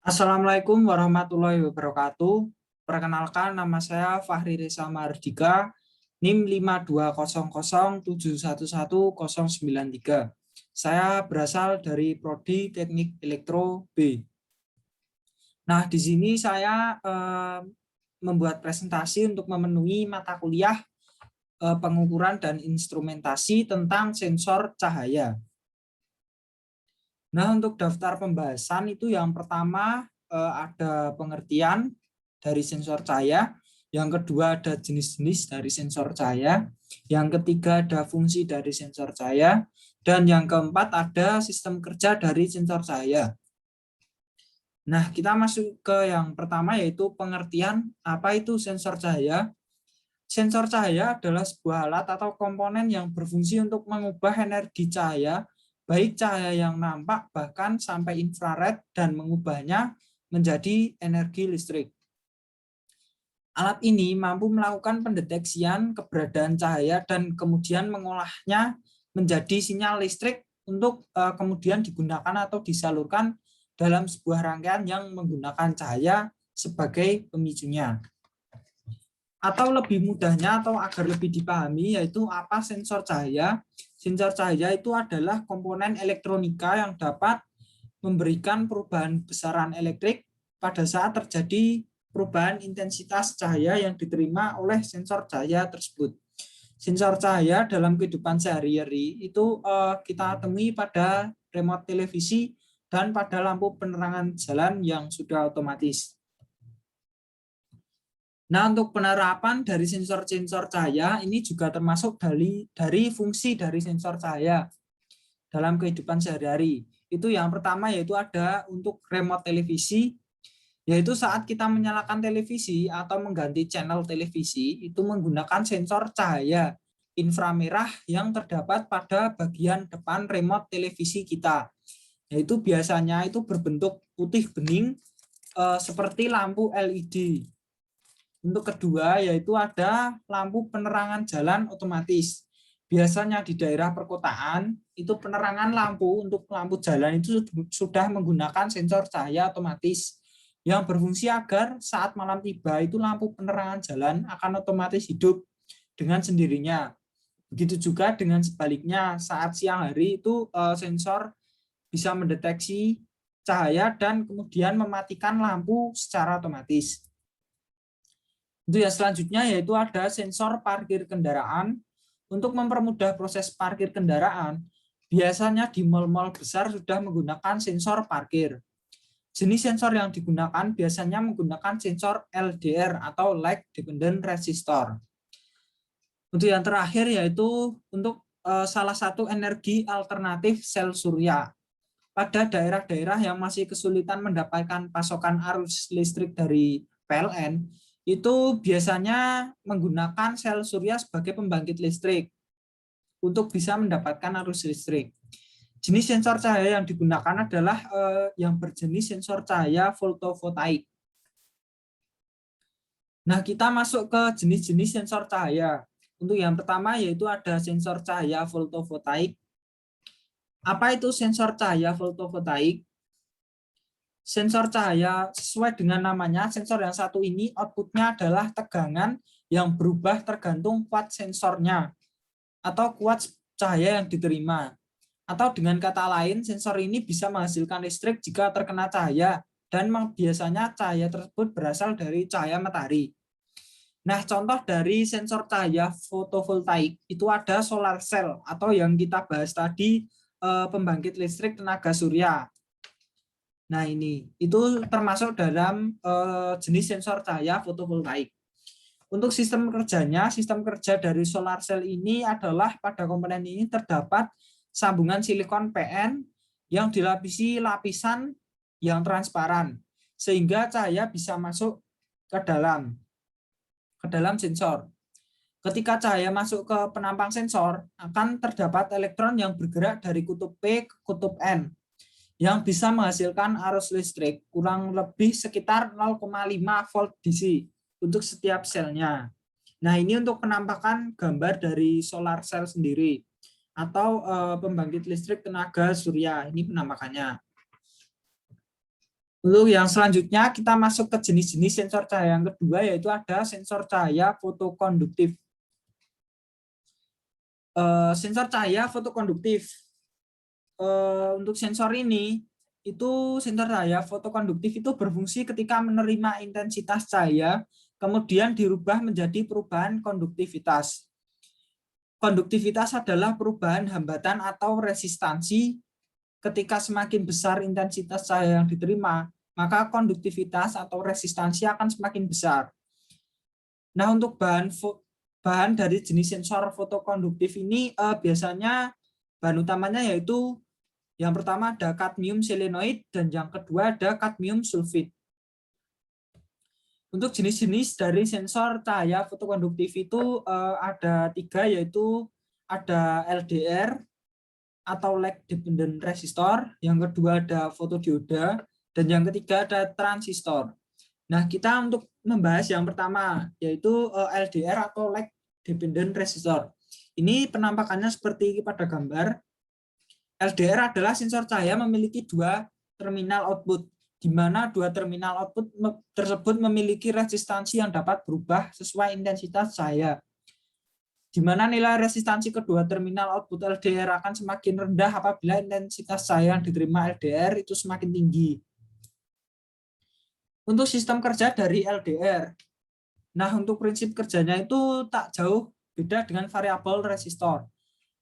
Assalamualaikum warahmatullahi wabarakatuh. Perkenalkan, nama saya Fahri Reza Mardika, NIM 5200711093. Saya berasal dari Prodi Teknik Elektro B. Nah, di sini saya membuat presentasi untuk memenuhi mata kuliah pengukuran dan instrumentasi tentang sensor cahaya. Nah, untuk daftar pembahasan itu yang pertama ada pengertian dari sensor cahaya, yang kedua ada jenis-jenis dari sensor cahaya, yang ketiga ada fungsi dari sensor cahaya, dan yang keempat ada sistem kerja dari sensor cahaya. Nah, kita masuk ke yang pertama yaitu pengertian apa itu sensor cahaya. Sensor cahaya adalah sebuah alat atau komponen yang berfungsi untuk mengubah energi cahaya, baik cahaya yang nampak bahkan sampai infrared, dan mengubahnya menjadi energi listrik. Alat ini mampu melakukan pendeteksian keberadaan cahaya dan kemudian mengolahnya menjadi sinyal listrik untuk kemudian digunakan atau disalurkan dalam sebuah rangkaian yang menggunakan cahaya sebagai pemicunya. Atau lebih mudahnya atau agar lebih dipahami yaitu apa sensor cahaya. Sensor cahaya itu adalah komponen elektronika yang dapat memberikan perubahan besaran elektrik pada saat terjadi perubahan intensitas cahaya yang diterima oleh sensor cahaya tersebut. Sensor cahaya dalam kehidupan sehari-hari itu kita temui pada remote televisi dan pada lampu penerangan jalan yang sudah otomatis. Nah, untuk penerapan dari sensor-sensor cahaya ini juga termasuk dari fungsi dari sensor cahaya dalam kehidupan sehari-hari. Itu yang pertama yaitu ada untuk remote televisi, yaitu saat kita menyalakan televisi atau mengganti channel televisi itu menggunakan sensor cahaya inframerah yang terdapat pada bagian depan remote televisi kita. Yaitu biasanya itu berbentuk putih bening seperti lampu LED. Untuk kedua yaitu ada lampu penerangan jalan otomatis. Biasanya di daerah perkotaan itu penerangan lampu untuk lampu jalan itu sudah menggunakan sensor cahaya otomatis yang berfungsi agar saat malam tiba itu lampu penerangan jalan akan otomatis hidup dengan sendirinya. Begitu juga dengan sebaliknya, saat siang hari itu sensor bisa mendeteksi cahaya dan kemudian mematikan lampu secara otomatis. Itu ya, selanjutnya yaitu ada sensor parkir kendaraan. Untuk mempermudah proses parkir kendaraan, biasanya di mal-mal besar sudah menggunakan sensor parkir. Jenis sensor yang digunakan biasanya menggunakan sensor LDR atau Light Dependent Resistor. Untuk yang terakhir yaitu untuk salah satu energi alternatif sel surya. Pada daerah-daerah yang masih kesulitan mendapatkan pasokan arus listrik dari PLN, itu biasanya menggunakan sel surya sebagai pembangkit listrik untuk bisa mendapatkan arus listrik. Jenis sensor cahaya yang digunakan adalah yang berjenis sensor cahaya fotovoltaik. Nah, kita masuk ke jenis-jenis sensor cahaya. Untuk yang pertama yaitu ada sensor cahaya fotovoltaik. Apa itu sensor cahaya fotovoltaik? Sensor cahaya sesuai dengan namanya, sensor yang satu ini outputnya adalah tegangan yang berubah tergantung watt sensornya atau watt cahaya yang diterima. Atau dengan kata lain, sensor ini bisa menghasilkan listrik jika terkena cahaya dan biasanya cahaya tersebut berasal dari cahaya matahari. Nah, contoh dari sensor cahaya fotovoltaik itu ada solar cell atau yang kita bahas tadi pembangkit listrik tenaga surya. Nah, ini itu termasuk dalam jenis sensor cahaya fotovoltaik. Untuk sistem kerjanya, sistem kerja dari solar cell ini adalah pada komponen ini terdapat sambungan silikon PN yang dilapisi lapisan yang transparan sehingga cahaya bisa masuk ke dalam sensor. Ketika cahaya masuk ke penampang sensor, akan terdapat elektron yang bergerak dari kutub P ke kutub N yang bisa menghasilkan arus listrik kurang lebih sekitar 0,5 volt DC untuk setiap selnya. Nah, ini untuk penampakan gambar dari solar cell sendiri atau pembangkit listrik tenaga surya. Ini penampakannya. Untuk yang selanjutnya kita masuk ke jenis-jenis sensor cahaya yang kedua, yaitu ada sensor cahaya fotokonduktif. Sensor cahaya fotokonduktif. Untuk sensor ini, itu sensor cahaya fotokonduktif itu berfungsi ketika menerima intensitas cahaya, kemudian dirubah menjadi perubahan konduktivitas. Konduktivitas adalah perubahan hambatan atau resistansi. Ketika semakin besar intensitas cahaya yang diterima, maka konduktivitas atau resistansi akan semakin besar. Nah, untuk bahan dari jenis sensor fotokonduktif ini biasanya bahan utamanya yaitu yang pertama ada kadmium selenoid dan yang kedua ada kadmium sulfit. Untuk jenis-jenis dari sensor cahaya fotokonduktif itu ada 3, yaitu ada LDR atau lag dependent resistor, yang kedua ada fotodioda, dan yang ketiga ada transistor. Nah, kita untuk membahas yang pertama, yaitu LDR atau lag dependent resistor. Ini penampakannya seperti pada gambar. LDR adalah sensor cahaya memiliki 2 terminal output, di mana 2 terminal output tersebut memiliki resistansi yang dapat berubah sesuai intensitas cahaya, di mana nilai resistansi kedua terminal output LDR akan semakin rendah apabila intensitas cahaya yang diterima LDR itu semakin tinggi. Untuk sistem kerja dari LDR, nah untuk prinsip kerjanya itu tak jauh beda dengan variabel resistor.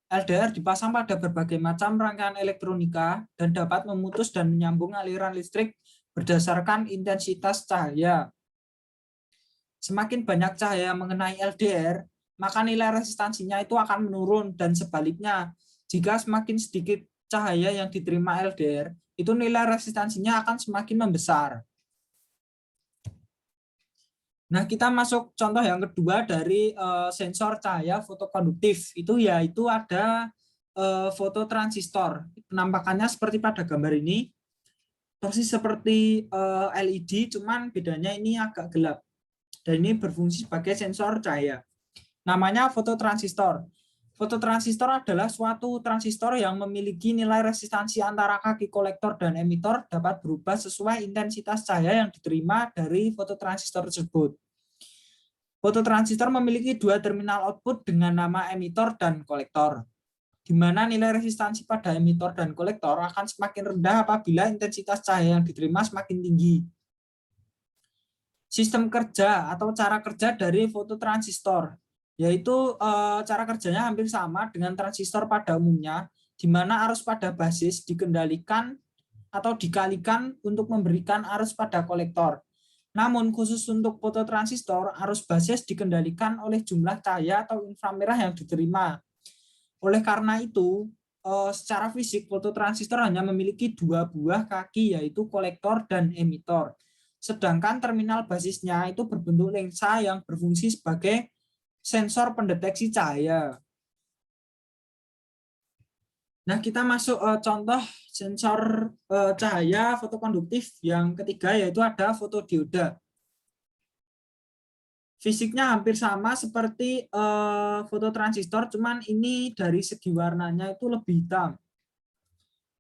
LDR dipasang pada berbagai macam rangkaian elektronika dan dapat memutus dan menyambung aliran listrik berdasarkan intensitas cahaya. Semakin banyak cahaya mengenai LDR, maka nilai resistansinya itu akan menurun, dan sebaliknya, jika semakin sedikit cahaya yang diterima LDR, itu nilai resistansinya akan semakin membesar. Nah, kita masuk contoh yang kedua dari sensor cahaya fotokonduktif. Itu yaitu ada fototransistor. Penampakannya seperti pada gambar ini. Persis seperti LED, cuman bedanya ini agak gelap. Dan ini berfungsi sebagai sensor cahaya. Namanya fototransistor. Fototransistor adalah suatu transistor yang memiliki nilai resistansi antara kaki kolektor dan emitor dapat berubah sesuai intensitas cahaya yang diterima dari fototransistor tersebut. Fototransistor memiliki 2 terminal output dengan nama emitor dan kolektor, di mana nilai resistansi pada emitor dan kolektor akan semakin rendah apabila intensitas cahaya yang diterima semakin tinggi. Sistem kerja atau cara kerja dari fototransistor, yaitu cara kerjanya hampir sama dengan transistor pada umumnya, di mana arus pada basis dikendalikan atau dikalikan untuk memberikan arus pada kolektor. Namun khusus untuk fototransistor, arus basis dikendalikan oleh jumlah cahaya atau inframerah yang diterima. Oleh karena itu, secara fisik fototransistor hanya memiliki 2 buah kaki, yaitu kolektor dan emitor. Sedangkan terminal basisnya itu berbentuk lensa yang berfungsi sebagai sensor pendeteksi cahaya. Nah, kita masuk contoh sensor cahaya fotokonduktif yang ketiga, yaitu ada fotodioda. Fisiknya hampir sama seperti fototransistor, cuman ini dari segi warnanya itu lebih hitam.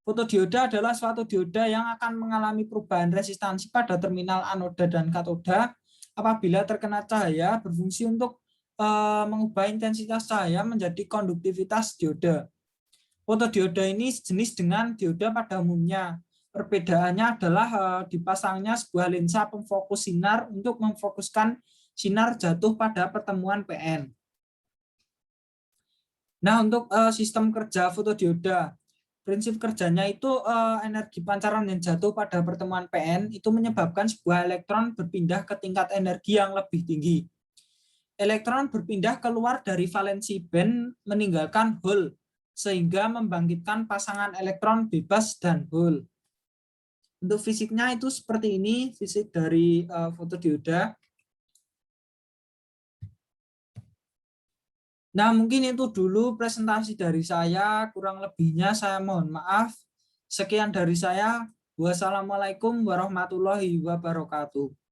Fotodioda adalah suatu dioda yang akan mengalami perubahan resistansi pada terminal anoda dan katoda apabila terkena cahaya, berfungsi untuk mengubah intensitas cahaya menjadi konduktivitas dioda. Fotodioda ini sejenis dengan dioda pada umumnya. Perbedaannya adalah dipasangnya sebuah lensa pemfokus sinar untuk memfokuskan sinar jatuh pada pertemuan PN. Nah, untuk sistem kerja fotodioda, prinsip kerjanya itu energi pancaran yang jatuh pada pertemuan PN itu menyebabkan sebuah elektron berpindah ke tingkat energi yang lebih tinggi. Elektron berpindah keluar dari valensi band meninggalkan hole, sehingga membangkitkan pasangan elektron bebas dan hole. Untuk fisiknya itu seperti ini, fisik dari fotodioda. Nah, mungkin itu dulu presentasi dari saya, kurang lebihnya saya mohon maaf. Sekian dari saya. Wassalamualaikum warahmatullahi wabarakatuh.